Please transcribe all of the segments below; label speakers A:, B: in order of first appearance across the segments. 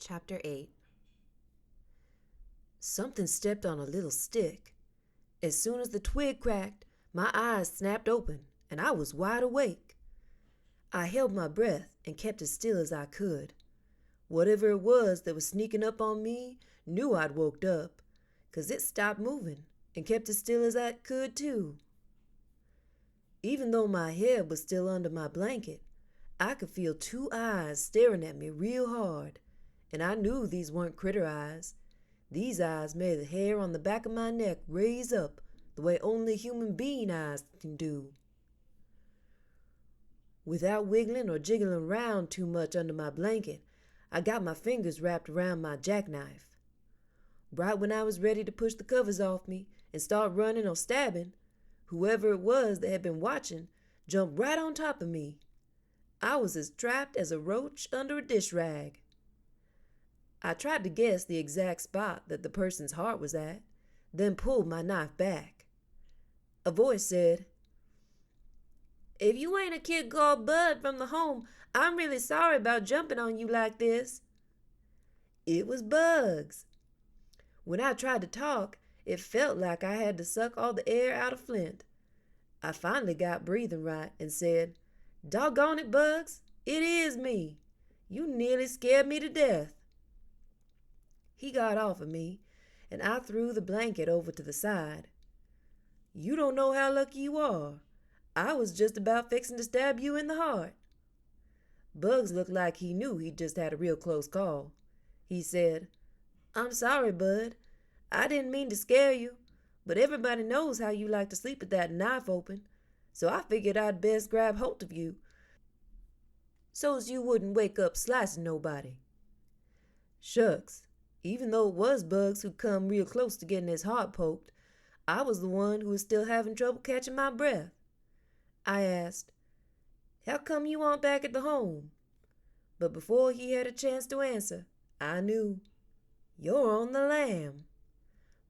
A: Chapter 8. Something stepped on a little stick. As soon as the twig cracked, my eyes snapped open, and I was wide awake. I held my breath and kept as still as I could. Whatever it was that was sneaking up on me knew I'd woke up, 'cause it stopped moving and kept as still as I could too. Even though my head was still under my blanket, I could feel two eyes staring at me real hard, and I knew these weren't critter eyes. These eyes made the hair on the back of my neck raise up the way only human being eyes can do. Without wiggling or jiggling around too much under my blanket, I got my fingers wrapped around my jackknife. Right when I was ready to push the covers off me and start running or stabbing, whoever it was that had been watching jumped right on top of me. I was as trapped as a roach under a dish rag. I tried to guess the exact spot that the person's heart was at, then pulled my knife back. A voice said, "If you ain't a kid called Bud from the home, I'm really sorry about jumping on you like this." It was Bugs. When I tried to talk, it felt like I had to suck all the air out of Flint. I finally got breathing right and said, "Doggone it, Bugs, it is me. You nearly scared me to death." He got off of me, and I threw the blanket over to the side. "You don't know how lucky you are. I was just about fixing to stab you in the heart." Bugs looked like he knew he'd just had a real close call. He said, "I'm sorry, Bud. I didn't mean to scare you, but everybody knows how you like to sleep with that knife open, so I figured I'd best grab hold of you so's you wouldn't wake up slicing nobody." Shucks, even though it was Bugs who'd come real close to getting his heart poked, I was the one who was still having trouble catching my breath. I asked, "How come you aren't back at the home?" But before he had a chance to answer, I knew. "You're on the lam."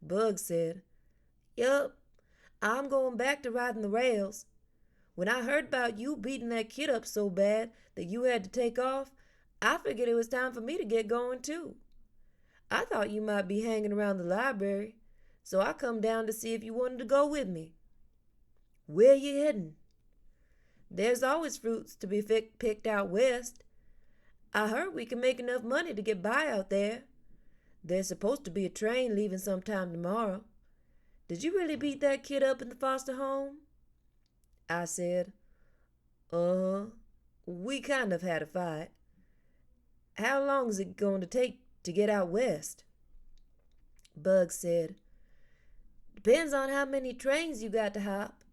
A: Bugs said, "Yup, I'm going back to riding the rails. When I heard about you beating that kid up so bad that you had to take off, I figured it was time for me to get going too. I thought you might be hanging around the library, so I come down to see if you wanted to go with me." "Where you heading?" "There's always fruits to be picked out west. I heard we can make enough money to get by out there. There's supposed to be a train leaving sometime tomorrow. Did you really beat that kid up in the foster home?" I said, "Uh-huh. We kind of had a fight." "How long is it going to take to get out west?" Bugs said, "Depends on how many trains you got to hop.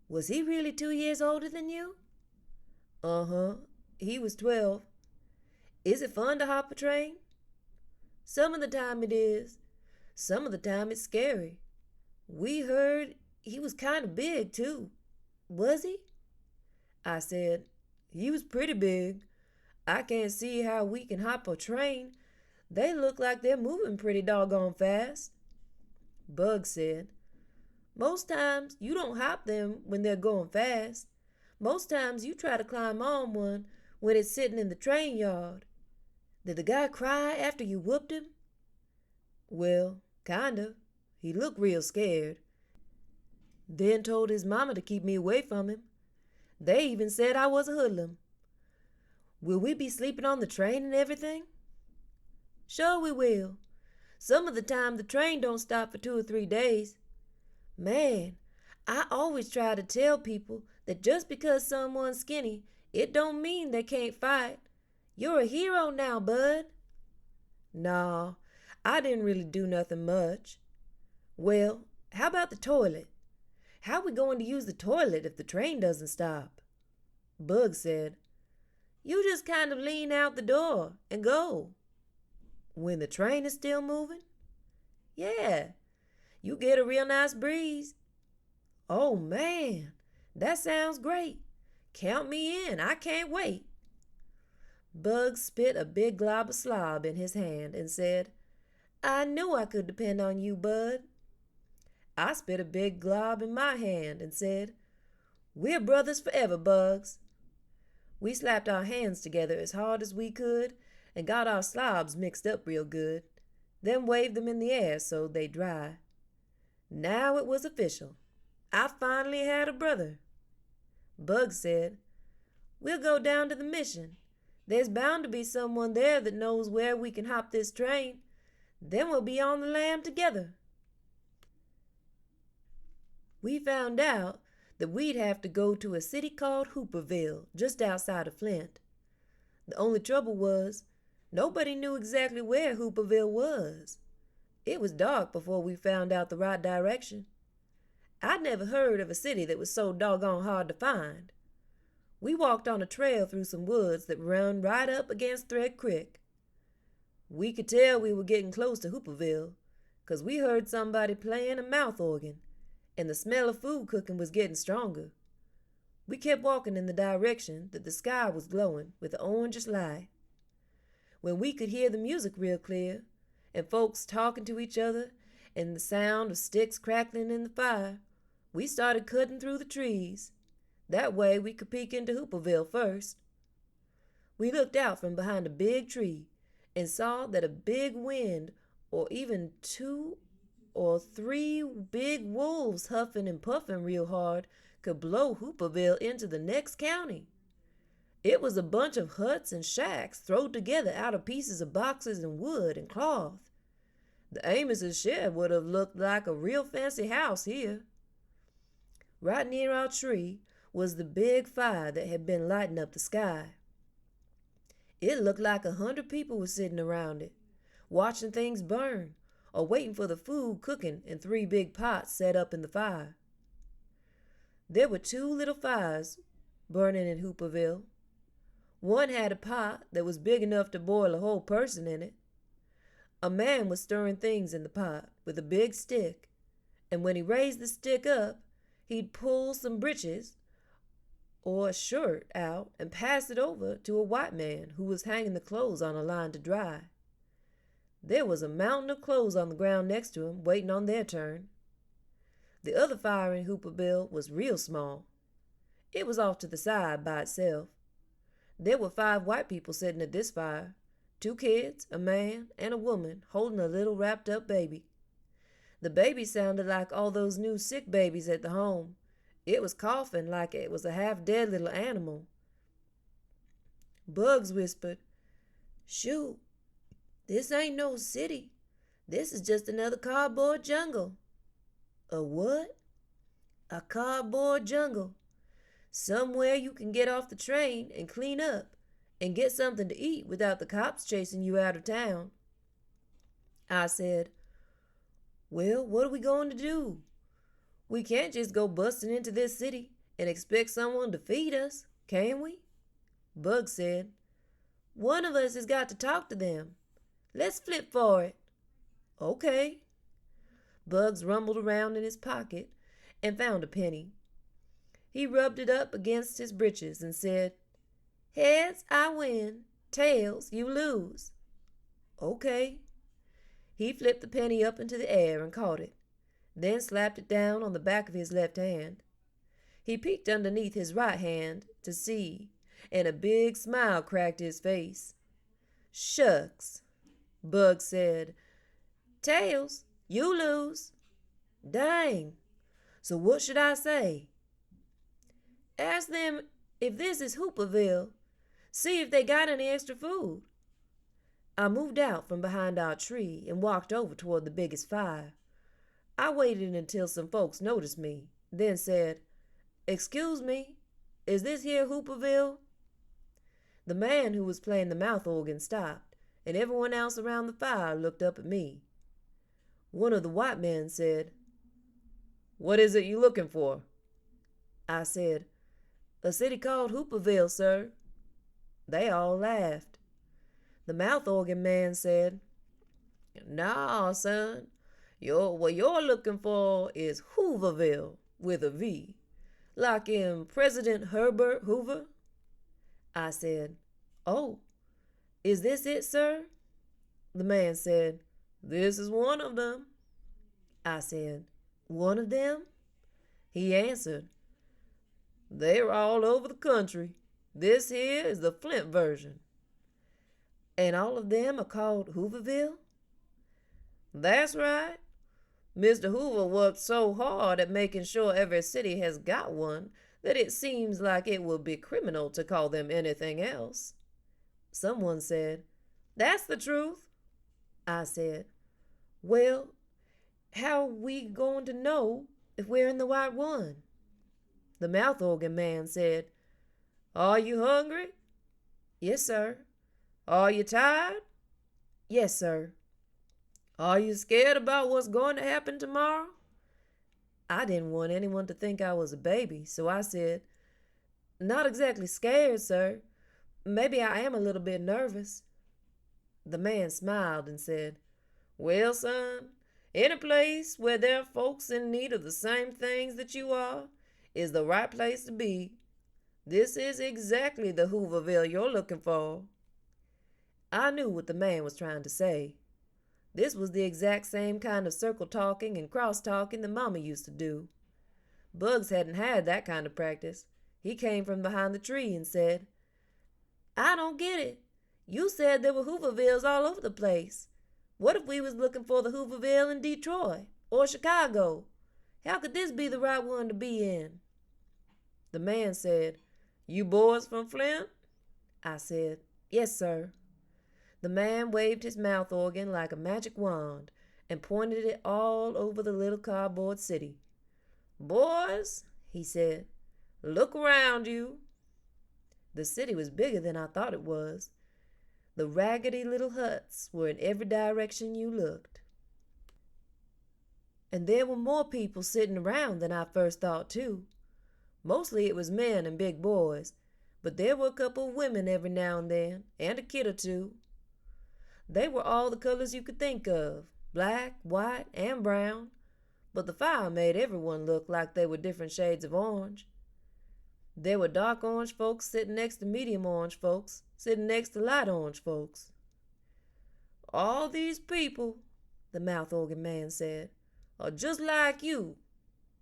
A: Was he really 2 years older than you?" "Uh-huh. He was 12. "Is it fun to hop a train?" "Some of the time it is. Some of the time it's scary. We heard he was kind of big, too. Was he?" I said, "He was pretty big. I can't see how we can hop a train. They look like they're moving pretty doggone fast." Bugs said, "Most times you don't hop them when they're going fast. Most times you try to climb on one when it's sitting in the train yard. Did the guy cry after you whooped him?" "Well, kind of. He looked real scared. Then told his mama to keep me away from him. They even said I was a hoodlum." "Will we be sleeping on the train and everything?" "Sure we will. Some of the time the train don't stop for 2 or 3 days. Man, I always try to tell people that just because someone's skinny, it don't mean they can't fight. You're a hero now, Bud." "Nah, I didn't really do nothing much." "Well, how about the toilet? How we going to use the toilet if the train doesn't stop?" Bugs said, "You just kind of lean out the door and go." "When the train is still moving?" "Yeah, you get a real nice breeze." "Oh man, that sounds great. Count me in, I can't wait." Bugs spit a big glob of slob in his hand and said, "I knew I could depend on you, Bud." I spit a big glob in my hand and said, "We're brothers forever, Bugs." We slapped our hands together as hard as we could and got our slobs mixed up real good, then waved them in the air so they'd dry. Now it was official. I finally had a brother. Bug said, "We'll go down to the mission. There's bound to be someone there that knows where we can hop this train. Then we'll be on the lam together." We found out that we'd have to go to a city called Hooperville, just outside of Flint. The only trouble was, nobody knew exactly where Hooperville was. It was dark before we found out the right direction. I'd never heard of a city that was so doggone hard to find. We walked on a trail through some woods that run right up against Thread Creek. We could tell we were getting close to Hooperville, 'cause we heard somebody playing a mouth organ, and the smell of food cooking was getting stronger. We kept walking in the direction that the sky was glowing with an orangish light. When we could hear the music real clear, and folks talking to each other, and the sound of sticks crackling in the fire, we started cutting through the trees. That way we could peek into Hooperville first. We looked out from behind a big tree and saw that a big wind, or even 2 or 3 big wolves huffing and puffing real hard, could blow Hooperville into the next county. It was a bunch of huts and shacks thrown together out of pieces of boxes and wood and cloth. The Amos's shed would have looked like a real fancy house here. Right near our tree was the big fire that had been lighting up the sky. It looked like 100 people were sitting around it, watching things burn, or waiting for the food cooking in 3 big pots set up in the fire. There were 2 little fires burning in Hooperville. One had a pot that was big enough to boil a whole person in it. A man was stirring things in the pot with a big stick, and when he raised the stick up, he'd pull some breeches or a shirt out and pass it over to a white man who was hanging the clothes on a line to dry. There was a mountain of clothes on the ground next to him, waiting on their turn. The other fire in Hooperville was real small. It was off to the side by itself. There were 5 white people sitting at this fire, 2 kids, a man, and a woman holding a little wrapped up baby. The baby sounded like all those new sick babies at the home. It was coughing like it was a half-dead little animal. Bugs whispered, "Shoot, this ain't no city. This is just another cardboard jungle." "A what?" "A cardboard jungle. Somewhere you can get off the train and clean up and get something to eat without the cops chasing you out of town." I said, "Well, what are we going to do? We can't just go busting into this city and expect someone to feed us, can we?" Bug said, "One of us has got to talk to them. Let's flip for it." "Okay." Bugs rumbled around in his pocket and found a penny. He rubbed it up against his breeches and said, "Heads, I win. Tails, you lose." "Okay." He flipped the penny up into the air and caught it, then slapped it down on the back of his left hand. He peeked underneath his right hand to see, and a big smile cracked his face. "Shucks," Bug said. "Tails, you lose." "Dang. So what should I say?" "Ask them if this is Hooperville. See if they got any extra food." I moved out from behind our tree and walked over toward the biggest fire. I waited until some folks noticed me, then said, "Excuse me, is this here Hooperville?" The man who was playing the mouth organ stopped, and everyone else around the fire looked up at me. One of the white men said, "What is it you looking for?" I said, "A city called Hooperville, sir." They all laughed. The mouth organ man said, "Nah, son. What you're looking for is Hooverville with a V, like in President Herbert Hoover." I said, "Oh, is this it, sir?" The man said, "This is one of them." I said, "One of them?" He answered, "They're all over the country. This here is the Flint version." And all of them are called Hooverville?
B: That's right. Mr. Hoover worked so hard at making sure every city has got one that it seems like it would be criminal to call them anything else.
A: Someone said.
B: That's the truth.
A: I said, well, how are we going to know if we're in the right one?
B: The mouth organ man said, Are you hungry?
A: Yes, sir.
B: Are you tired?
A: Yes, sir.
B: Are you scared about what's going to happen tomorrow?
A: I didn't want anyone to think I was a baby, so I said, Not exactly scared, sir. Maybe I am a little bit nervous. The man smiled and said,
B: Well, son, any place where there are folks in need of the same things that you are is the right place to be. This is exactly the Hooverville you're looking for.
A: I knew what the man was trying to say. This was the exact same kind of circle talking and cross talking that Mama used to do. Bugs hadn't had that kind of practice. He came from behind the tree and said, I don't get it. You said there were Hoovervilles all over the place. What if we was looking for the Hooverville in Detroit or Chicago? How could this be the right one to be in?
B: The man said, You boys from Flint?
A: I said, Yes, sir. The man waved his mouth organ like a magic wand and pointed it all over the little cardboard city.
B: Boys, he said, look around you.
A: The city was bigger than I thought it was. The raggedy little huts were in every direction you looked. And there were more people sitting around than I first thought, too. Mostly it was men and big boys, but there were a couple of women every now and then, and a kid or two. They were all the colors you could think of, black, white, and brown, but the fire made everyone look like they were different shades of orange. There were dark orange folks sitting next to medium orange folks, sitting next to light orange folks.
B: All these people, the mouth organ man said, are just like you.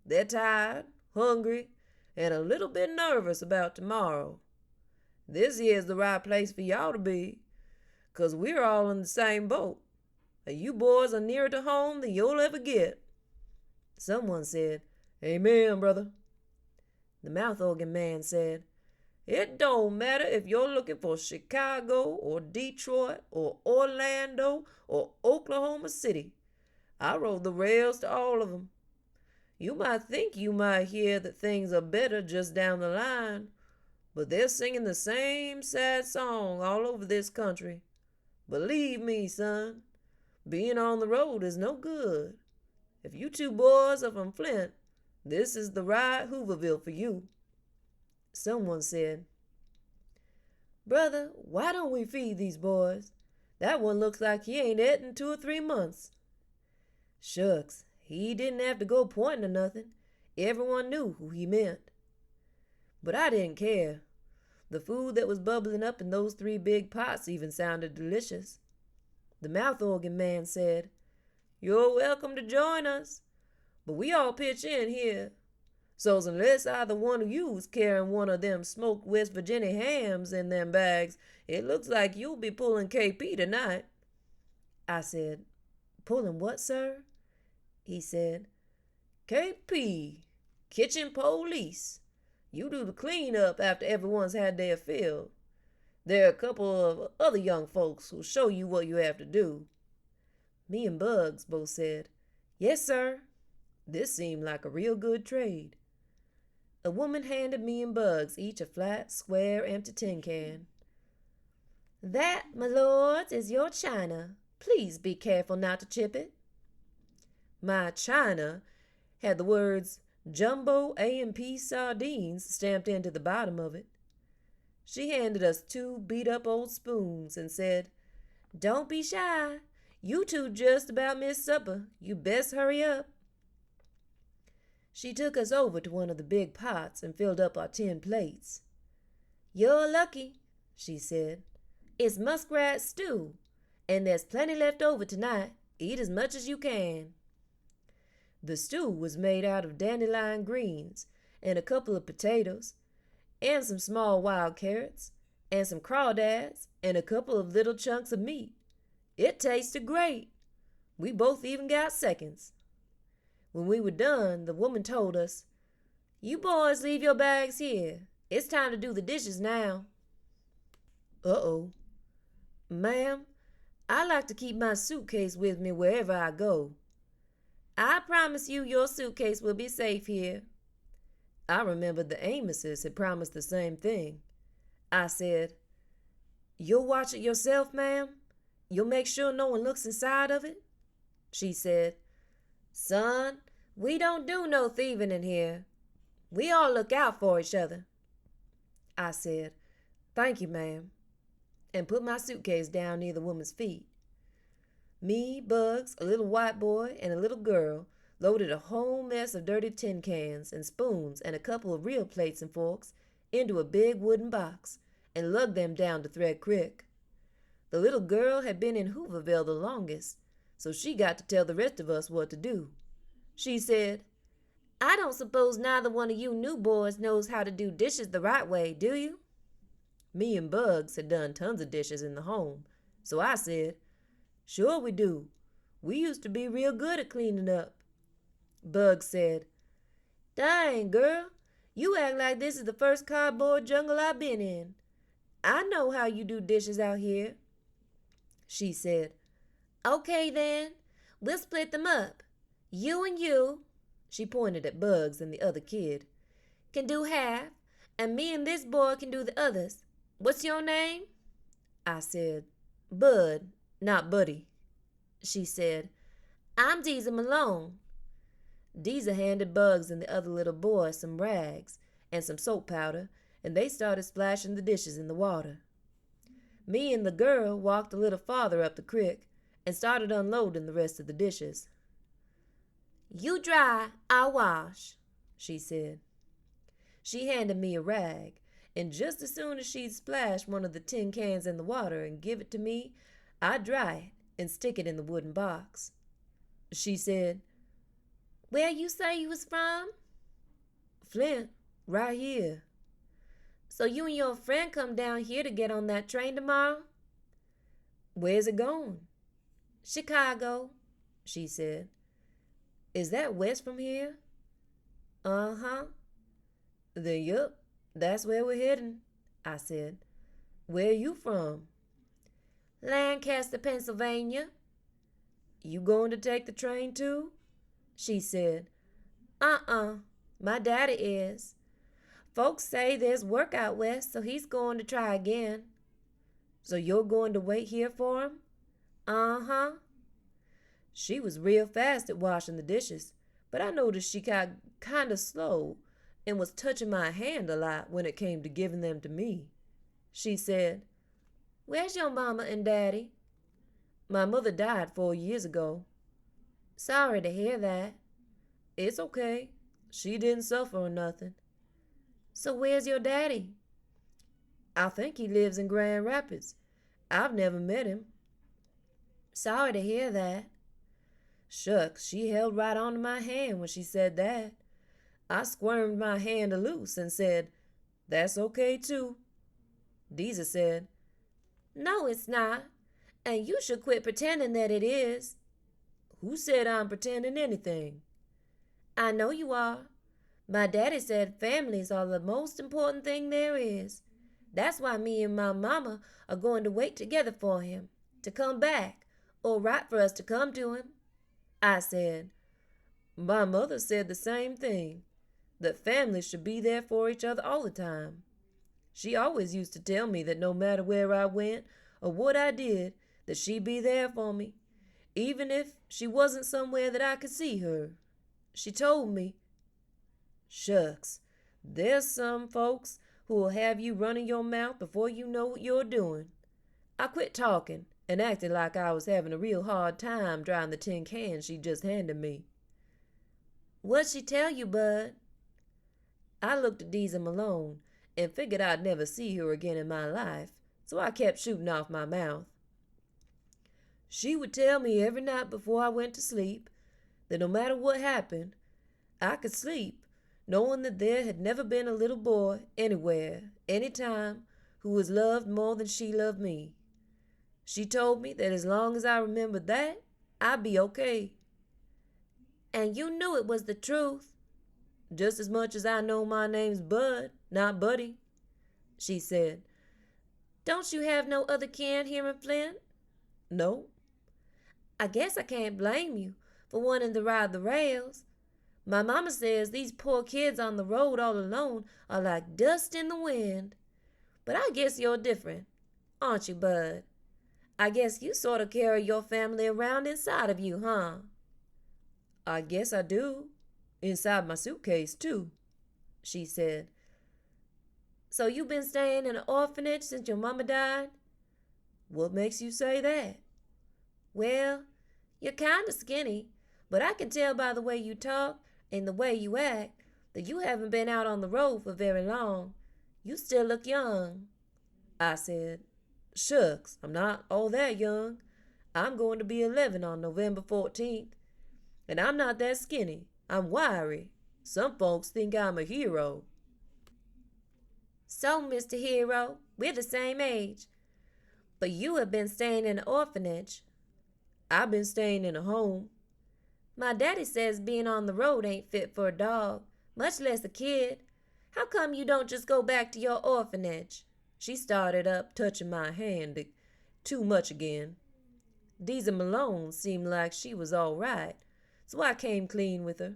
B: They're tired, hungry, and a little bit nervous about tomorrow. This here's the right place for y'all to be, 'cause we're all in the same boat, and you boys are nearer to home than you'll ever get.
A: Someone said,
B: Amen, brother.
A: The mouth organ man said,
B: It don't matter if you're looking for Chicago or Detroit or Orlando or Oklahoma City. I rode the rails to all of them. You might think you might hear that things are better just down the line, but they're singing the same sad song all over this country. Believe me, son, being on the road is no good. If you two boys are from Flint, this is the right Hooverville for you.
A: Someone said, Brother, why don't we feed these boys? That one looks like he ain't et in 2 or 3 months. Shucks, he didn't have to go pointing or nothing. Everyone knew who he meant. But I didn't care. The food that was bubbling up in those 3 big pots even sounded delicious. The mouth organ man said, You're welcome to join us, but we all pitch in here. So's unless either one of you's carrying one of them smoked West Virginia hams in them bags, it looks like you'll be pulling KP tonight. I said, Pulling what, sir? He said,
B: KP, Kitchen Police. You do the cleanup after everyone's had their fill. There are a couple of other young folks who'll show you what you have to do.
A: Me and Bugs both said, Yes, sir. This seemed like a real good trade. A woman handed me and Bugs each a flat, square, empty tin can. That, my lords, is your china. Please be careful not to chip it. My china had the words Jumbo A&P Sardines stamped into the bottom of it. She handed us 2 beat-up old spoons and said, Don't be shy. You two just about missed supper. You best hurry up. She took us over to one of the big pots and filled up our tin plates. You're lucky, she said. It's muskrat stew, and there's plenty left over tonight. Eat as much as you can. The stew was made out of dandelion greens and a couple of potatoes and some small wild carrots and some crawdads
B: and a couple of little chunks of meat. It tasted great. We both even got seconds. When we were done, the woman told us, "You boys leave your bags here. It's time to do the dishes now." Uh-oh. "Ma'am, I like to keep my suitcase with me wherever I go." "I promise you your suitcase will be safe here." I remembered the Amoses had promised the same thing. I said, "You'll watch it yourself, ma'am? You'll make sure no one looks inside of it?" She said, "Son, we don't do no thieving in here. We all look out for each other." I said, "Thank you, ma'am," and put my suitcase down near the woman's feet. Me, Bugs, a little white boy, and a little girl loaded a whole mess of dirty tin cans and spoons and a couple of real plates and forks into a big wooden box and lugged them down to Thread Creek. The little girl had been in Hooverville the longest, so she got to tell the rest of us what to do. She said, "I don't suppose neither one of you new boys knows how to do dishes the right way, do you?" Me and Bugs had done tons of dishes in the home, so I said, "Sure we do. We used to be real good at cleaning up." Bugs said, "Dang, girl, you act like this is the first cardboard jungle I've been in. I know how you do dishes out here." She said, "Okay then, we'll split them up. You and you," she pointed at Bugs and the other kid, "can do half, and me and this boy can do the others. What's your name?" I said, "Bud, not Buddy." She said, "I'm Deezer Malone." Deezer handed Bugs and the other little boy some rags and some soap powder, and they started splashing the dishes in the water. Me and the girl walked a little farther up the creek and started unloading the rest of the dishes. "You dry, I'll wash," she said. She handed me a rag, and just as soon as she'd splashed one of the tin cans in the water and give it to me, I'd dry it and stick it in the wooden box. She said, "Where you say you was from?" "Flint, right here." "So you and your friend come down here to get on that train tomorrow?" "Where's it going?" "Chicago," she said. "Is that west from here?" "Uh-huh." "Then yup, that's where we're heading," I said. "Where are you from?" "Lancaster, Pennsylvania." "You going to take the train too?" She said, "Uh-uh, my daddy is. Folks say there's work out west, so he's going to try again." "So you're going to wait here for him?" "Uh-huh." She was real fast at washing the dishes, but I noticed she got kind of slow and was touching my hand a lot when it came to giving them to me. She said, "Where's your mama and daddy?" "My mother died 4 years ago." "Sorry to hear that." "It's okay. She didn't suffer or nothing." "So where's your daddy?" "I think he lives in Grand Rapids. I've never met him." "Sorry to hear that." Shucks, she held right onto my hand when she said that. I squirmed my hand loose and said, "That's okay too." Deezer said, "No, it's not. And you should quit pretending that it is." "Who said I'm pretending anything?" "I know you are. My daddy said families are the most important thing there is. That's why me and my mama are going to wait together for him to come back or write for us to come to him." I said, "My mother said the same thing, that families should be there for each other all the time. She always used to tell me that no matter where I went or what I did, that she'd be there for me, even if she wasn't somewhere that I could see her. She told me, shucks, there's some folks who'll have you running your mouth before you know what you're doing." I quit talking and acted like I was having a real hard time drying the tin cans she just handed me. "What'd she tell you, Bud?" I looked at Deezer Malone and figured I'd never see her again in my life, so I kept shooting off my mouth. "She would tell me every night before I went to sleep that no matter what happened, I could sleep knowing that there had never been a little boy anywhere, anytime, who was loved more than she loved me. She told me that as long as I remembered that, I'd be okay.
A: And you knew it was the truth.
B: Just as much as I know my name's Bud, not Buddy, she said.
A: Don't you have no other kin here in Flint?
B: No.
A: I guess I can't blame you for wanting to ride the rails. My mama says these poor kids on the road all alone are like dust in the wind. But I guess you're different, aren't you, Bud? I guess you sort of carry your family around inside of you, huh?
B: I guess I do. Inside my suitcase, too, she said.
A: So you been staying in an orphanage since your mama died?
B: What makes you say that?
A: Well, you're kind of skinny, but I can tell by the way you talk and the way you act that you haven't been out on the road for very long. You still look young.
B: I said, shucks, I'm not all that young. I'm going to be 11 on November 14th. And I'm not that skinny. I'm wiry. Some folks think I'm a hero.
A: So, Mr. Hero, we're the same age. But you have been staying in an orphanage.
B: I've been staying in a home.
A: My daddy says being on the road ain't fit for a dog, much less a kid. How come you don't just go back to your orphanage?
B: She started up, touching my hand too much again. Deeza Malone seemed like she was all right, so I came clean with her.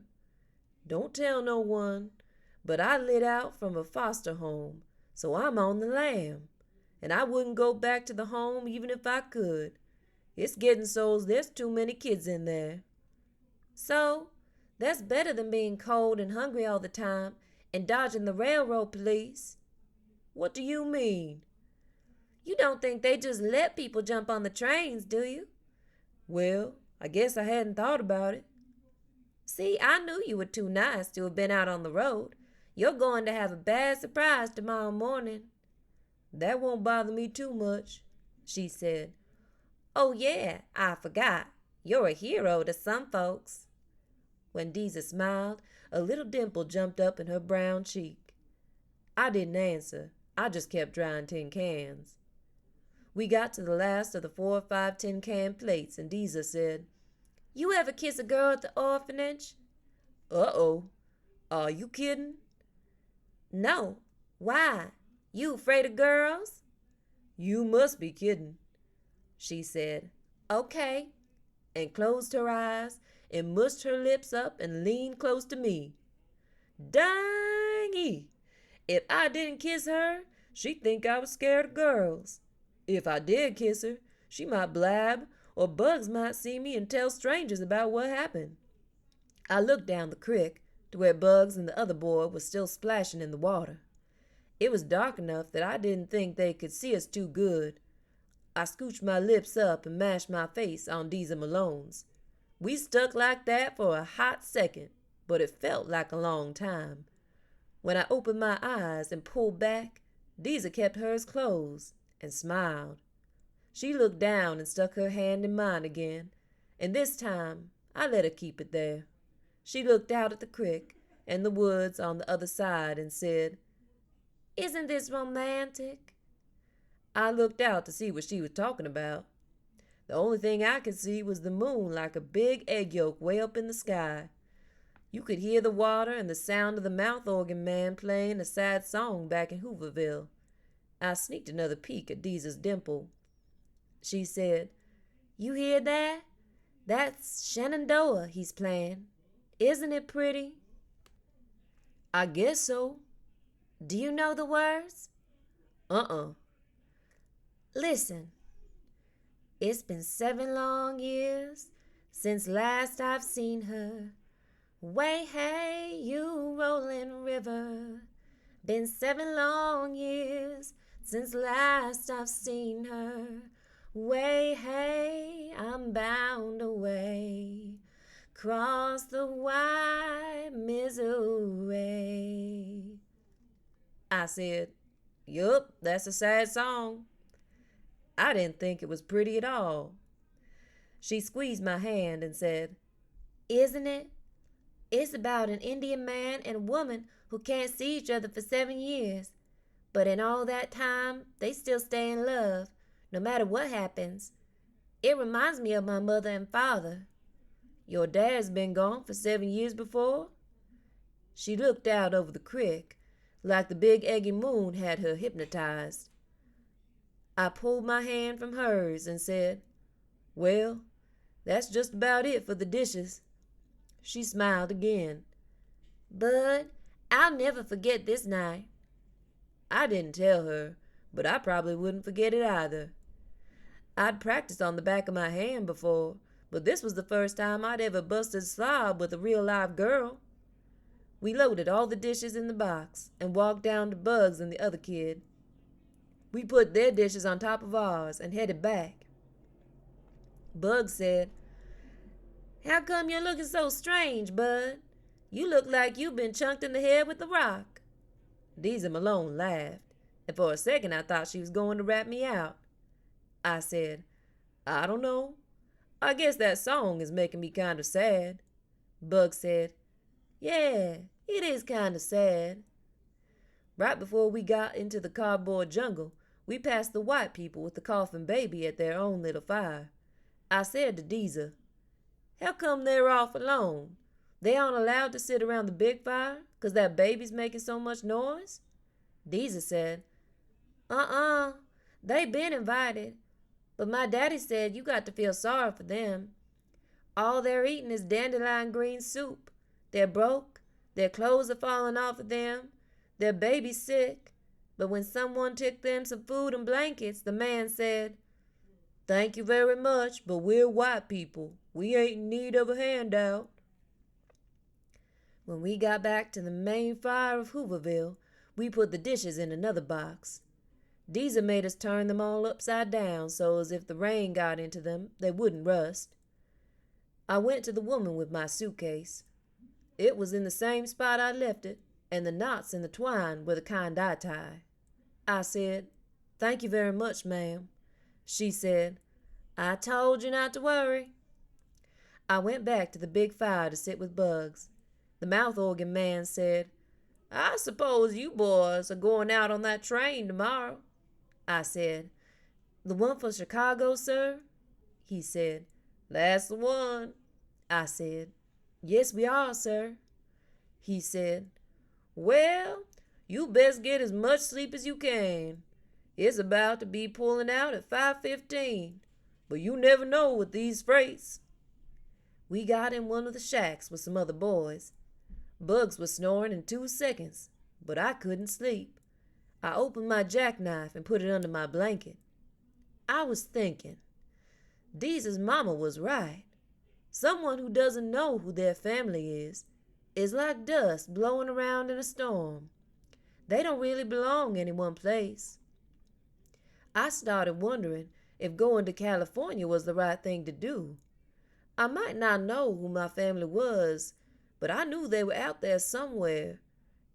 B: Don't tell no one, but I lit out from a foster home, so I'm on the lam. And I wouldn't go back to the home even if I could. It's getting so's there's too many kids in there.
A: So, that's better than being cold and hungry all the time and dodging the railroad police.
B: What do you mean?
A: You don't think they just let people jump on the trains, do you?
B: Well, I guess I hadn't thought about it.
A: See, I knew you were too nice to have been out on the road. You're going to have a bad surprise tomorrow morning.
B: That won't bother me too much, she said.
A: Oh yeah, I forgot. You're a hero to some folks.
B: When Deeza smiled, a little dimple jumped up in her brown cheek. I didn't answer. I just kept drying tin cans. We got to the last of the 4 or 5 tin can plates, and Deeza said,
A: You ever kiss a girl at the orphanage?
B: Uh-oh. Are you kidding?
A: No. Why? You afraid of girls?
B: You must be kidding,
A: she said. Okay.
B: And closed her eyes and mushed her lips up and leaned close to me. Dang-y! If I didn't kiss her, she'd think I was scared of girls. If I did kiss her, she might blab, or Bugs might see me and tell strangers about what happened. I looked down the creek to where Bugs and the other boy were still splashing in the water. It was dark enough that I didn't think they could see us too good. I scooched my lips up and mashed my face on Deeza Malone's. We stuck like that for a hot second, but it felt like a long time. When I opened my eyes and pulled back, Deeza kept hers closed and smiled. She looked down and stuck her hand in mine again, and this time I let her keep it there. She looked out at the creek and the woods on the other side and said,
A: Isn't this romantic?
B: I looked out to see what she was talking about. The only thing I could see was the moon like a big egg yolk way up in the sky. You could hear the water and the sound of the mouth organ man playing a sad song back in Hooverville. I sneaked another peek at Deeza's dimple. She said,
A: You hear that? That's Shenandoah he's playing. Isn't it pretty?
B: I guess so.
A: Do you know the words?
B: Uh-uh.
A: Listen. It's been 7 long years since last I've seen her. Way hey, you rolling river. Been 7 long years since last I've seen her. Way hey, I'm bound away. Cross the wide Missouri.
B: I said, Yup, that's a sad song. I didn't think it was pretty at all. She squeezed my hand and said,
A: Isn't it? It's about an Indian man and woman who can't see each other for 7 years. But in all that time, they still stay in love, no matter what happens. It reminds me of my mother and father.
B: Your dad's been gone for 7 years before? She looked out over the creek, like the big eggy moon had her hypnotized. I pulled my hand from hers and said, "Well, that's just about it for the dishes." She smiled again.
A: "Bud, I'll never forget this night."
B: I didn't tell her, but I probably wouldn't forget it either. I'd practiced on the back of my hand before, but this was the first time I'd ever busted slob with a real live girl. We loaded all the dishes in the box and walked down to Bugs and the other kid. We put their dishes on top of ours and headed back. Bugs said,
A: "How come you're looking so strange, Bud? You look like you've been chunked in the head with a rock."
B: Deezer Malone laughed, and for a second I thought she was going to rat me out. I said, "I don't know. I guess that song is making me kind of sad."
A: Bugs said, "Yeah, it is kind of sad."
B: Right before we got into the cardboard jungle, we passed the white people with the coffin baby at their own little fire. I said to Deezer, "How come they're off alone? They aren't allowed to sit around the big fire 'cause that baby's making so much noise?"
A: Deezer said, They been invited. But my daddy said you got to feel sorry for them. All they're eating is dandelion green soup. They're broke. Their clothes are falling off of them. Their baby's sick. But when someone took them some food and blankets, the man said,
B: "Thank you very much, but we're white people. We ain't in need of a handout." When we got back to the main fire of Hooverville, we put the dishes in another box. Deezer made us turn them all upside down so as if the rain got into them, they wouldn't rust. I went to the woman with my suitcase. It was in the same spot I left it, and the knots in the twine were the kind I tie. I said, "Thank you very much, ma'am." She said,
A: "I told you not to worry."
B: I went back to the big fire to sit with Bugs. The mouth organ man said, "I suppose you boys are going out on that train tomorrow." I said,
A: "The one for Chicago, sir?"
B: He said, "That's the one." I said,
A: "Yes, we are, sir."
B: He said, "Well, you best get as much sleep as you can. It's about to be pulling out at 5:15, but you never know with these freights." We got in one of the shacks with some other boys. Bugs was snoring in 2 seconds, but I couldn't sleep. I opened my jackknife and put it under my blanket. I was thinking, Deezer's mama was right. Someone who doesn't know who their family is like dust blowing around in a storm. They don't really belong any one place. I started wondering if going to California was the right thing to do. I might not know who my family was, but I knew they were out there somewhere,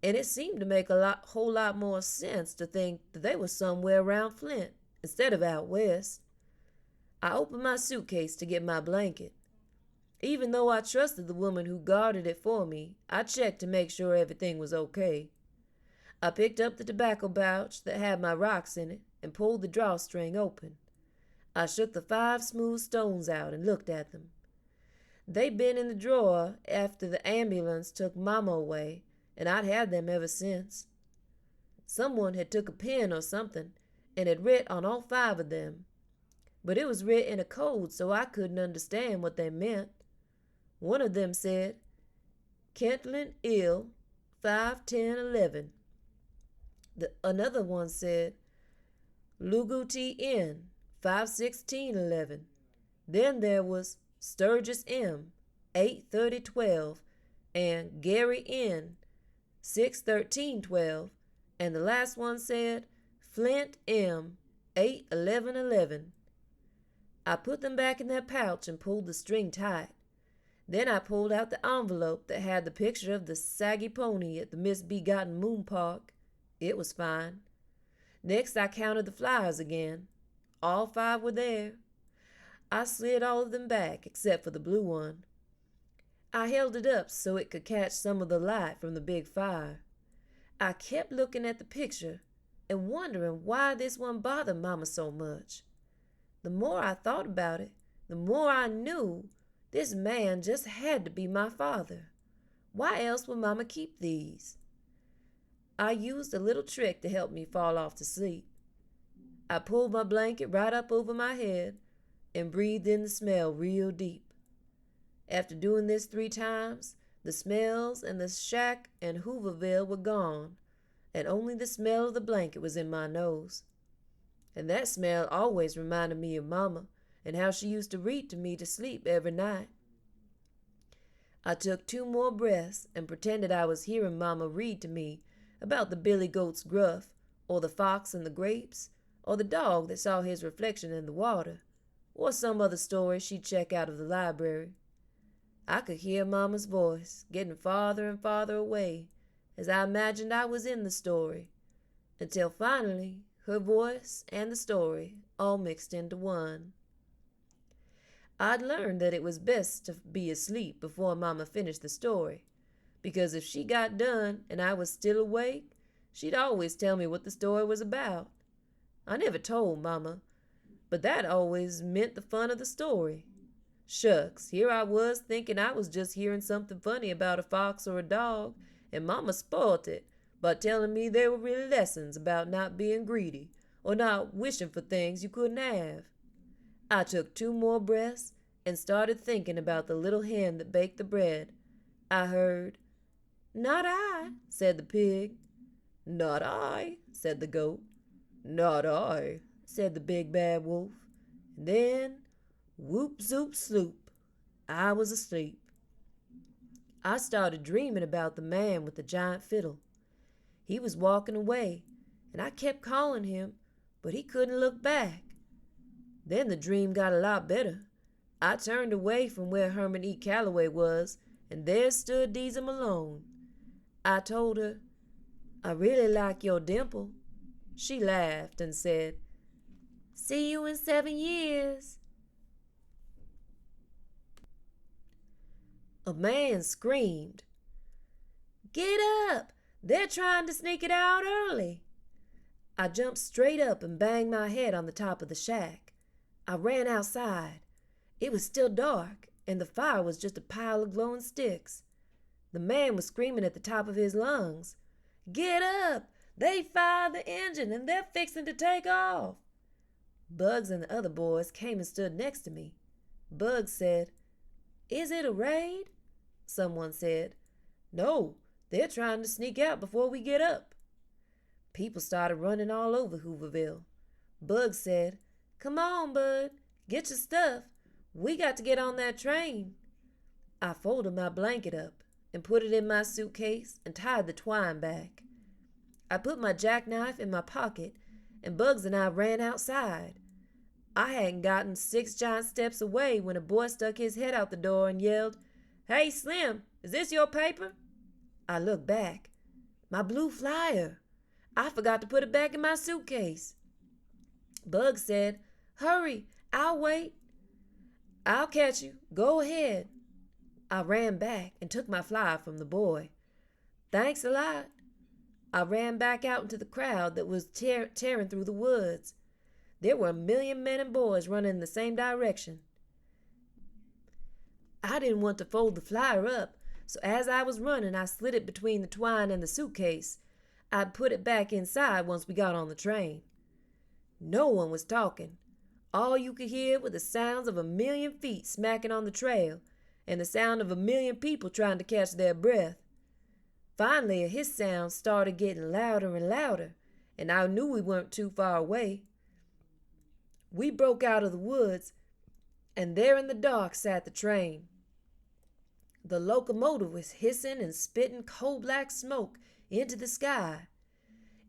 B: and it seemed to make a whole lot more sense to think that they were somewhere around Flint instead of out west. I opened my suitcase to get my blanket. Even though I trusted the woman who guarded it for me, I checked to make sure everything was okay. I picked up the tobacco pouch that had my rocks in it and pulled the drawstring open. I shook the 5 smooth stones out and looked at them. They'd been in the drawer after the ambulance took Mama away, and I'd had them ever since. Someone had took a pen or something and had writ on all 5 of them, but it was writ in a code so I couldn't understand what they meant. One of them said, "Kentland ill, 5-10-11. Another one said, "Luguti N, 5-16-11. Then there was Sturgis M, 8-30-12, and Gary N, 6-13-12, and the last one said Flint M, 8-11-11. I put them back in their pouch and pulled the string tight. Then I pulled out the envelope that had the picture of the saggy pony at the misbegotten Moon Park. It was fine. Next I counted the flyers again. All 5 were there. I slid all of them back except for the blue one. I held it up so it could catch some of the light from the big fire. I kept looking at the picture,
A: and wondering why this one bothered Mama so much. The more I thought about it, the more I knew this man just had to be my father. Why else would Mama keep these? I used a little trick to help me fall off to sleep. I pulled my blanket right up over my head and breathed in the smell real deep. After doing this 3 times, the smells and the shack and Hooverville were gone, and only the smell of the blanket was in my nose. And that smell always reminded me of Mama and how she used to read to me to sleep every night. I took 2 more breaths and pretended I was hearing Mama read to me about the billy goat's gruff, or the fox and the grapes, or the dog that saw his reflection in the water, or some other story she'd check out of the library. I could hear Mama's voice getting farther and farther away as I imagined I was in the story, until finally her voice and the story all mixed into one. I'd learned that it was best to be asleep before Mama finished the story, because if she got done and I was still awake, she'd always tell me what the story was about. I never told Mama, but that always meant the fun of the story. Shucks, here I was thinking I was just hearing something funny about a fox or a dog, and Mama spoilt it by telling me they were really lessons about not being greedy or not wishing for things you couldn't have. I took 2 more breaths and started thinking about the little hen that baked the bread. I heard, "Not I," said the pig. "Not I," said the goat. "Not I," said the big bad wolf. And then, whoop zoop sloop, I was asleep. I started dreaming about the man with the giant fiddle. He was walking away, and I kept calling him, but he couldn't look back. Then the dream got a lot better. I turned away from where Herman E. Calloway was, and there stood Deezer Malone. I told her, "I really like your dimple." She laughed and said, "See you in 7 years." A man screamed, "Get up! They're trying to sneak it out early." I jumped straight up and banged my head on the top of the shack. I ran outside. It was still dark, and the fire was just a pile of glowing sticks. The man was screaming at the top of his lungs, "Get up! They fired the engine and they're fixing to take off." Bugs and the other boys came and stood next to me. Bugs said, "Is it a raid?" Someone said, "No, they're trying to sneak out before we get up." People started running all over Hooverville. Bugs said, "Come on, Bud, get your stuff. We got to get on that train." I folded my blanket up and put it in my suitcase and tied the twine back. I put my jackknife in my pocket, and Bugs and I ran outside. I hadn't gotten 6 giant steps away when a boy stuck his head out the door and yelled, "Hey, Slim, is this your paper?" I looked back. My blue flyer. I forgot to put it back in my suitcase. Bugs said, "Hurry, I'll wait." "I'll catch you. Go ahead." I ran back and took my flyer from the boy. "Thanks a lot." I ran back out into the crowd that was tearing through the woods. There were a million men and boys running in the same direction. I didn't want to fold the flyer up, so as I was running, I slid it between the twine and the suitcase. I'd put it back inside once we got on the train. No one was talking. All you could hear were the sounds of a million feet smacking on the trail and the sound of a million people trying to catch their breath. Finally, a hiss sound started getting louder and louder, and I knew we weren't too far away. We broke out of the woods, and there in the dark sat the train. The locomotive was hissing and spitting coal-black smoke into the sky.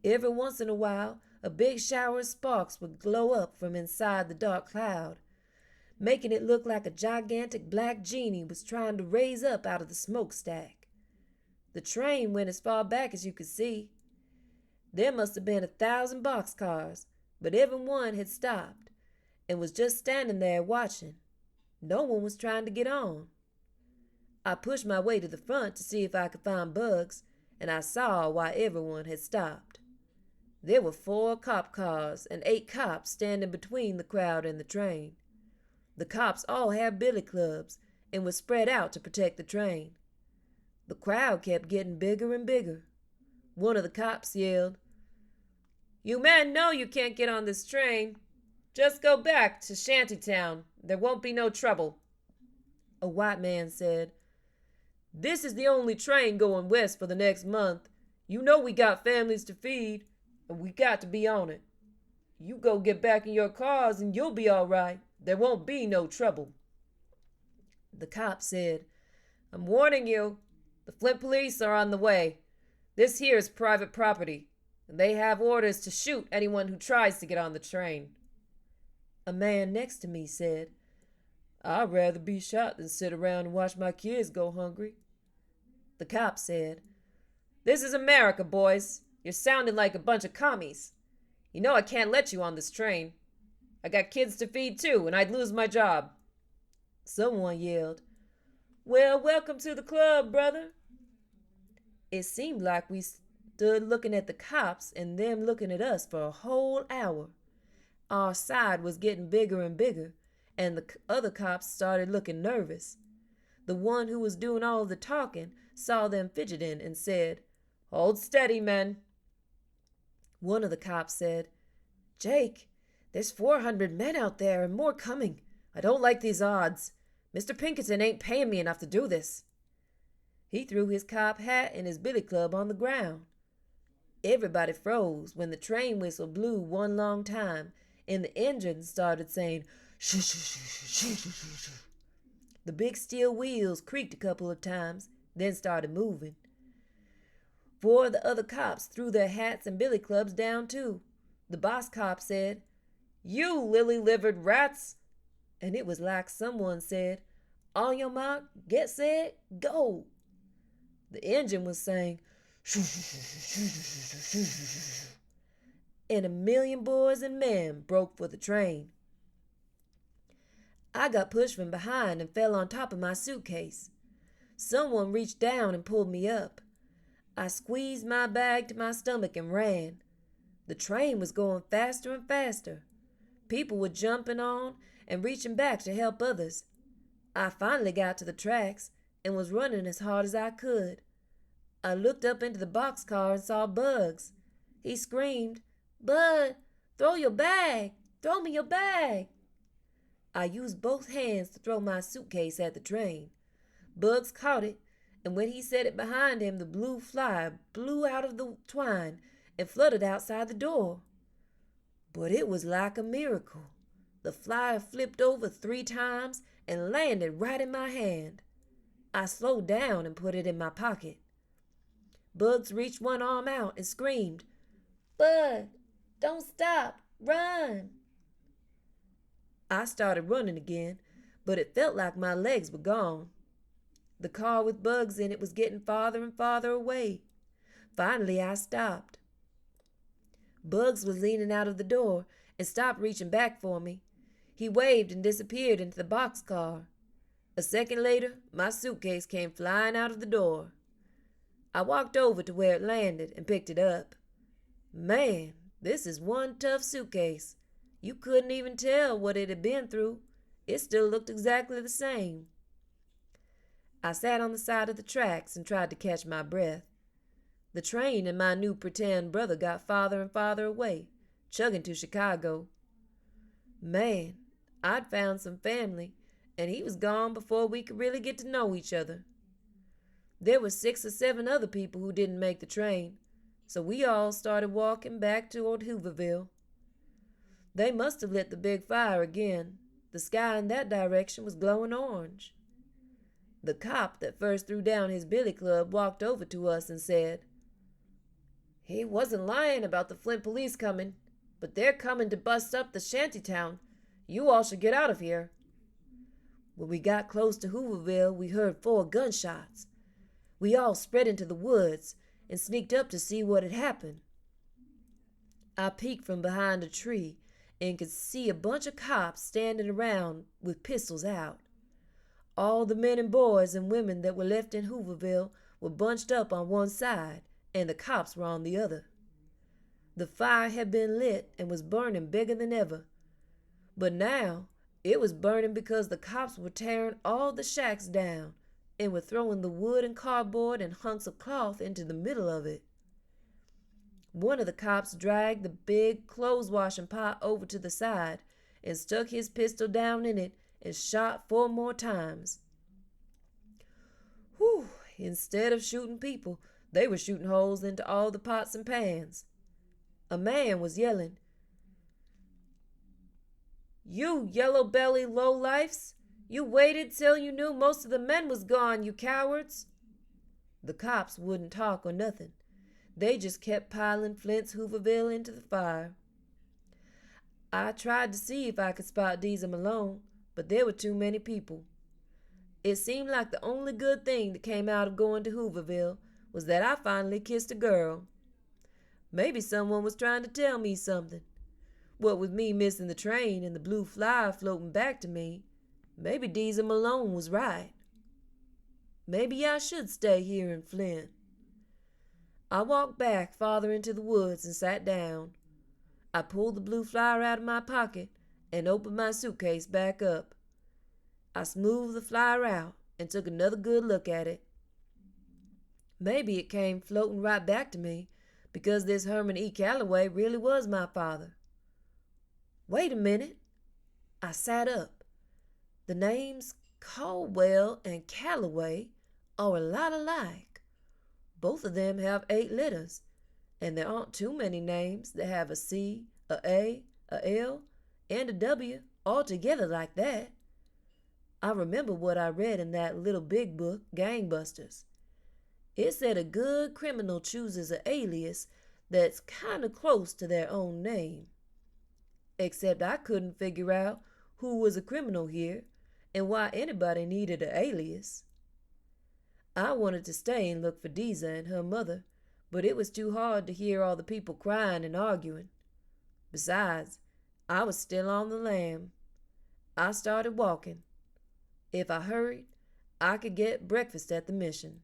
A: Every once in a while, a big shower of sparks would glow up from inside the dark cloud, making it look like a gigantic black genie was trying to raise up out of the smokestack. The train went as far back as you could see. There must have been 1,000 boxcars, but every one had stopped and was just standing there watching. No one was trying to get on. I pushed my way to the front to see if I could find Bugs, and I saw why everyone had stopped. There were 4 cop cars and 8 cops standing between the crowd and the train. The cops all had billy clubs and were spread out to protect the train. The crowd kept getting bigger and bigger. One of the cops yelled, "You men know you can't get on this train. Just go back to Shantytown. There won't be no trouble." A white man said, "This is the only train going west for the next month. You know we got families to feed, and we got to be on it. You go get back in your cars and you'll be all right. There won't be no trouble." The cop said, "I'm warning you. The Flint police are on the way. This here is private property, and they have orders to shoot anyone who tries to get on the train." A man next to me said, "I'd rather be shot than sit around and watch my kids go hungry." The cop said, "This is America, boys. You're sounding like a bunch of commies. You know I can't let you on this train. I got kids to feed too, and I'd lose my job." Someone yelled, "Well, welcome to the club, brother." It seemed like we stood looking at the cops and them looking at us for a whole hour. Our side was getting bigger and bigger, and the other cops started looking nervous. The one who was doing all the talking saw them fidgeting and said, "Hold steady, men." One of the cops said, "Jake, there's 400 men out there and more coming. I don't like these odds. Mr. Pinkerton ain't paying me enough to do this." He threw his cop hat and his billy club on the ground. Everybody froze when the train whistle blew one long time and the engine started saying, "Shoo, shoo, shoo, shoo, shoo, shoo, shoo." The big steel wheels creaked a couple of times, then started moving. 4 of the other cops threw their hats and billy clubs down too. The boss cop said, "You lily-livered rats." And it was like someone said, "On your mark, get set, go." The engine was saying, "Shoo, shoo, shoo, shoo, shoo, shoo, shoo, shoo," and a million boys and men broke for the train. I got pushed from behind and fell on top of my suitcase. Someone reached down and pulled me up. I squeezed my bag to my stomach and ran. The train was going faster and faster. People were jumping on and reaching back to help others. I finally got to the tracks and was running as hard as I could. I looked up into the boxcar and saw Bugs. He screamed, "Bud, throw your bag! Throw me your bag!" I used both hands to throw my suitcase at the train. Bugs caught it, and when he set it behind him, the blue fly blew out of the twine and fluttered outside the door. But it was like a miracle. The fly flipped over 3 times and landed right in my hand. I slowed down and put it in my pocket. Bugs reached one arm out and screamed, "Bud, don't stop, run!" I started running again, but it felt like my legs were gone. The car with Bugs in it was getting farther and farther away. Finally, I stopped. Bugs was leaning out of the door and stopped reaching back for me. He waved and disappeared into the boxcar. A second later, my suitcase came flying out of the door. I walked over to where it landed and picked it up. Man, this is one tough suitcase. You couldn't even tell what it had been through. It still looked exactly the same. I sat on the side of the tracks and tried to catch my breath. The train and my new pretend brother got farther and farther away, chugging to Chicago. Man, I'd found some family, and he was gone before we could really get to know each other. There were 6 or 7 other people who didn't make the train, so we all started walking back toward Hooverville. They must have lit the big fire again. The sky in that direction was glowing orange. The cop that first threw down his billy club walked over to us and said, "He wasn't lying about the Flint police coming, but they're coming to bust up the shantytown. You all should get out of here." When we got close to Hooverville, we heard 4 gunshots. We all spread into the woods and sneaked up to see what had happened. I peeked from behind a tree and could see a bunch of cops standing around with pistols out. All the men and boys and women that were left in Hooverville were bunched up on one side, and the cops were on the other. The fire had been lit and was burning bigger than ever. But now it was burning because the cops were tearing all the shacks down and were throwing the wood and cardboard and hunks of cloth into the middle of it. One of the cops dragged the big clothes washing pot over to the side and stuck his pistol down in it and shot 4 more times. Whew! Instead of shooting people, they were shooting holes into all the pots and pans. A man was yelling, "You yellow-belly lowlifes! You waited till you knew most of the men was gone, you cowards!" The cops wouldn't talk or nothing. They just kept piling Flint's Hooverville into the fire. I tried to see if I could spot Deezer Malone, but there were too many people. It seemed like the only good thing that came out of going to Hooverville was that I finally kissed a girl. Maybe someone was trying to tell me something. What with me missing the train and the blue fly floating back to me, maybe Deezer Malone was right. Maybe I should stay here in Flint. I walked back farther into the woods and sat down. I pulled the blue flyer out of my pocket and opened my suitcase back up. I smoothed the flyer out and took another good look at it. Maybe it came floating right back to me because this Herman E. Calloway really was my father. Wait a minute. I sat up. The names Caldwell and Calloway are a lot alike. Both of them have 8 letters, and there aren't too many names that have a C, a L, and a W all together like that. I remember what I read in that little big book, Gangbusters. It said a good criminal chooses an alias that's kind of close to their own name. Except I couldn't figure out who was a criminal here and why anybody needed an alias. I wanted to stay and look for Deezer and her mother, but it was too hard to hear all the people crying and arguing. Besides, I was still on the lam. I started walking. If I hurried, I could get breakfast at the mission.